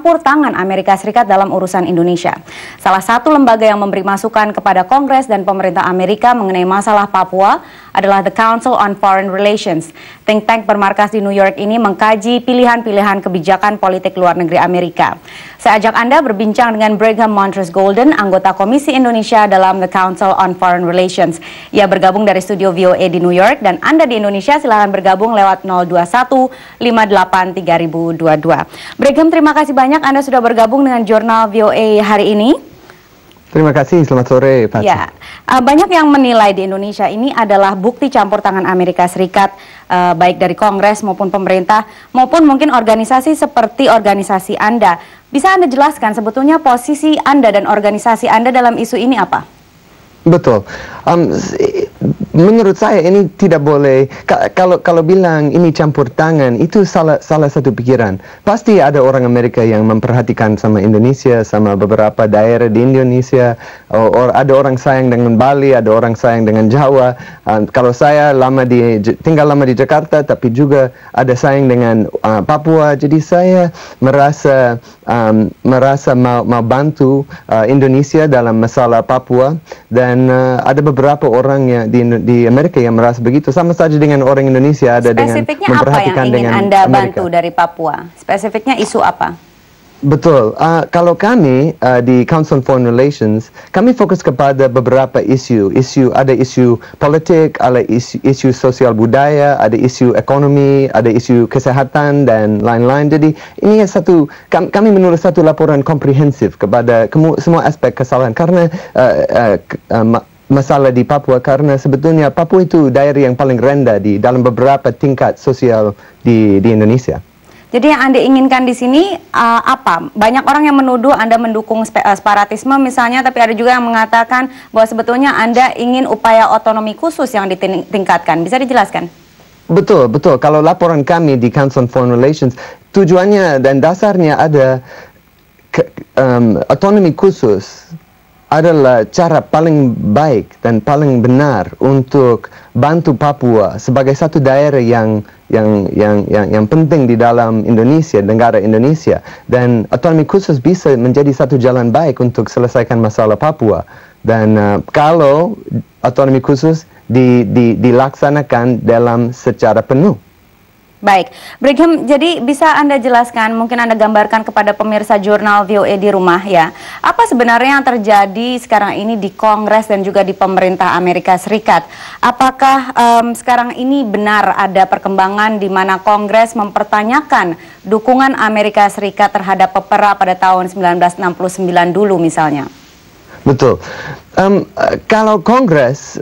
campur tangan Amerika Serikat dalam urusan Indonesia. Salah satu lembaga yang memberi masukan kepada Kongres dan pemerintah Amerika mengenai masalah Papua adalah The Council on Foreign Relations. Think tank bermarkas di New York ini mengkaji pilihan-pilihan kebijakan politik luar negeri Amerika. Saya ajak Anda berbincang dengan Brigham Montrose Golden, anggota Komisi Indonesia dalam The Council on Foreign Relations. Ia bergabung dari studio VOA di New York, dan Anda di Indonesia silakan bergabung lewat 021 58 3022. Brigham, terima kasih banyak Anda sudah bergabung dengan Jurnal VOA hari ini. Terima kasih, selamat sore Pak. Ya, banyak yang menilai di Indonesia ini adalah bukti campur tangan Amerika Serikat, baik dari Kongres maupun pemerintah, maupun mungkin organisasi seperti organisasi Anda. Bisa Anda jelaskan sebetulnya posisi Anda dan organisasi Anda dalam isu ini apa? Betul. Menurut saya ini tidak boleh. Kalau bilang ini campur tangan, itu salah satu pikiran. Pasti ada orang Amerika yang memperhatikan sama Indonesia, sama beberapa daerah di Indonesia. Ada orang sayang dengan Bali, ada orang sayang dengan Jawa. Kalau saya tinggal lama di Jakarta, tapi juga ada sayang dengan Papua. Jadi saya merasa mau bantu Indonesia dalam masalah Papua, dan ada beberapa orang yang di Amerika yang merasa begitu. Sama saja dengan orang Indonesia ada dengan memperhatikan dengan Anda bantu dari Papua. Spesifiknya isu apa? Betul. Kalau kami di Council on Foreign Relations, kami fokus kepada beberapa isu. Ada isu politik, ada isu sosial budaya, ada isu ekonomi, ada isu kesehatan dan lain-lain. Jadi ini kami menulis satu laporan komprehensif kepada semua aspek kesalahan karena masalah di Papua, karena sebetulnya Papua itu daerah yang paling rendah dalam beberapa tingkat sosial di Indonesia. Jadi yang Anda inginkan di sini apa? Banyak orang yang menuduh Anda mendukung separatisme misalnya, tapi ada juga yang mengatakan bahwa sebetulnya Anda ingin upaya otonomi khusus yang ditingkatkan. Bisa dijelaskan? Betul. Kalau laporan kami di Council on Foreign Relations, tujuannya dan dasarnya ada otonomi khusus adalah cara paling baik dan paling benar untuk bantu Papua sebagai satu daerah yang penting di dalam Indonesia, negara Indonesia, dan otonomi khusus bisa menjadi satu jalan baik untuk selesaikan masalah Papua. Dan kalau otonomi khusus dilaksanakan secara penuh. Baik, Brigham, jadi bisa Anda jelaskan, mungkin Anda gambarkan kepada pemirsa Jurnal VOA di rumah ya, apa sebenarnya yang terjadi sekarang ini di Kongres dan juga di pemerintah Amerika Serikat? Apakah sekarang ini benar ada perkembangan di mana Kongres mempertanyakan dukungan Amerika Serikat terhadap PEPRA pada tahun 1969 dulu misalnya? Betul. Kalau Kongres,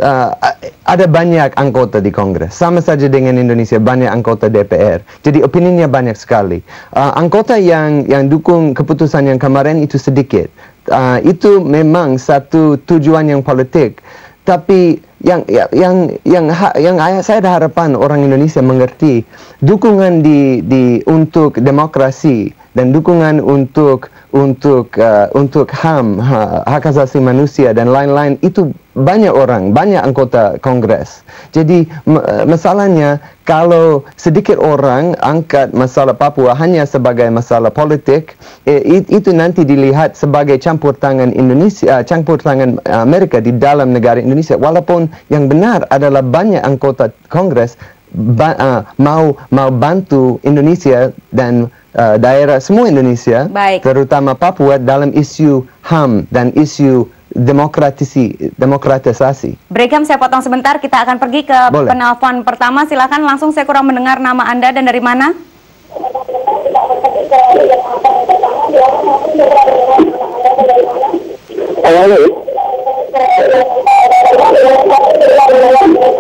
ada banyak anggota di Kongres. Sama saja dengan Indonesia, banyak anggota DPR. Jadi opininya banyak sekali. Anggota yang dukung keputusan yang kemarin itu sedikit. Itu memang satu tujuan yang politik. Tapi yang saya ada harapan orang Indonesia mengerti dukungan untuk demokrasi dan dukungan untuk HAM, hak asasi manusia dan lain-lain, itu banyak anggota Kongres. Jadi masalahnya kalau sedikit orang angkat masalah Papua hanya sebagai masalah politik, itu nanti dilihat sebagai campur tangan Amerika di dalam negara Indonesia. Walaupun yang benar adalah banyak anggota Kongres mau bantu Indonesia dan daerah semua Indonesia, terutama Papua, dalam isu HAM dan isu demokratisasi. Brigham, saya potong sebentar, kita akan pergi ke penelpon pertama. Silakan, langsung, saya kurang mendengar nama Anda dan dari mana?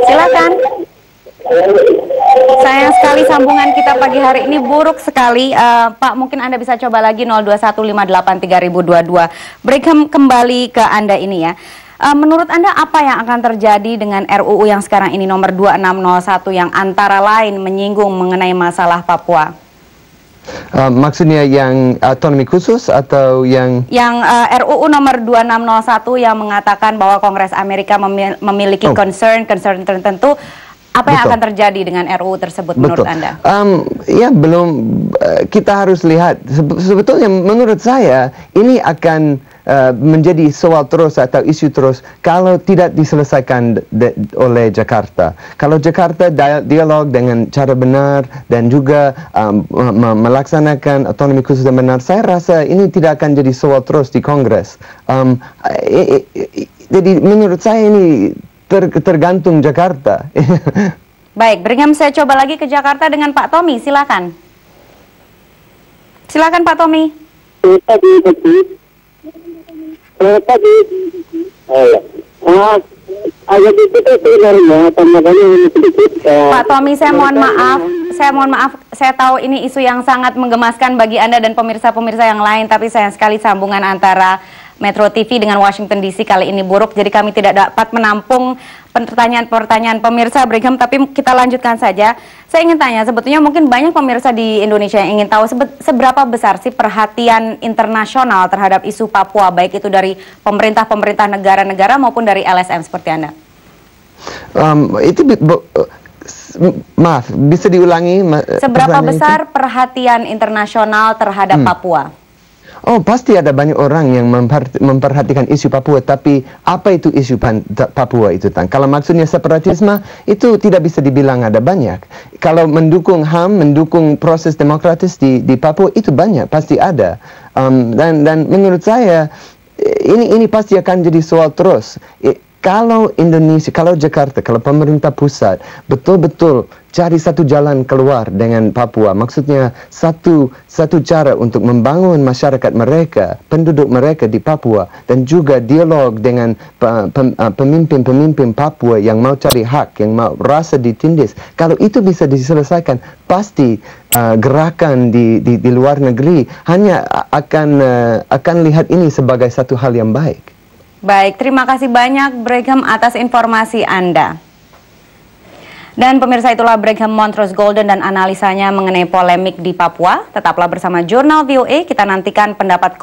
Silakan. Sayang sekali sambungan kita pagi hari ini buruk sekali. Pak, mungkin Anda bisa coba lagi 021583022. Brigham, kembali ke Anda ini ya. Menurut Anda apa yang akan terjadi dengan RUU yang sekarang ini nomor 2601 yang antara lain menyinggung mengenai masalah Papua? Maksudnya yang otonomi khusus atau yang RUU nomor 2601 yang mengatakan bahwa Kongres Amerika memiliki concern tertentu Apa yang Betul. akan terjadi dengan RUU tersebut menurut Betul. Anda? Ya belum, kita harus lihat. Sebetulnya menurut saya ini akan menjadi soal terus atau isu terus kalau tidak diselesaikan oleh Jakarta. Kalau Jakarta dialog dengan cara benar dan juga melaksanakan otonomi khusus dan benar, saya rasa ini tidak akan jadi soal terus di Kongres. Jadi menurut saya ini tergantung Jakarta. Baik, Brigham, saya coba lagi ke Jakarta dengan Pak Tommy, silakan. Silakan Pak Tommy. Pak Tommy, saya mohon maaf, saya tahu ini isu yang sangat menggemaskan bagi Anda dan pemirsa-pemirsa yang lain, tapi sayang sekali sambungan antara Metro TV dengan Washington DC kali ini buruk, jadi kami tidak dapat menampung pertanyaan-pertanyaan pemirsa Brigham, tapi kita lanjutkan saja. Saya ingin tanya, sebetulnya mungkin banyak pemirsa di Indonesia yang ingin tahu seberapa besar sih perhatian internasional terhadap isu Papua, baik itu dari pemerintah-pemerintah negara-negara maupun dari LSM seperti Anda? Maaf, bisa diulangi? Seberapa besar perhatian internasional terhadap Papua? Oh, pasti ada banyak orang yang memperhatikan isu Papua, tapi apa itu isu Papua itu, Tan? Kalau maksudnya separatisme, itu tidak bisa dibilang ada banyak. Kalau mendukung HAM, mendukung proses demokratis di Papua, itu banyak, pasti ada. Dan menurut saya, ini pasti akan jadi soal terus. Kalau Indonesia, kalau Jakarta, kalau pemerintah pusat betul-betul cari satu jalan keluar dengan Papua, maksudnya satu cara untuk membangun masyarakat mereka, penduduk mereka di Papua, dan juga dialog dengan pemimpin-pemimpin Papua yang mau cari hak, yang mau rasa ditindas. Kalau itu bisa diselesaikan, pasti gerakan di luar negeri hanya akan lihat ini sebagai satu hal yang baik. Baik, terima kasih banyak Brigham atas informasi Anda. Dan pemirsa, itulah Brigham Montrose Golden dan analisanya mengenai polemik di Papua. Tetaplah bersama Jurnal VOA, kita nantikan pendapat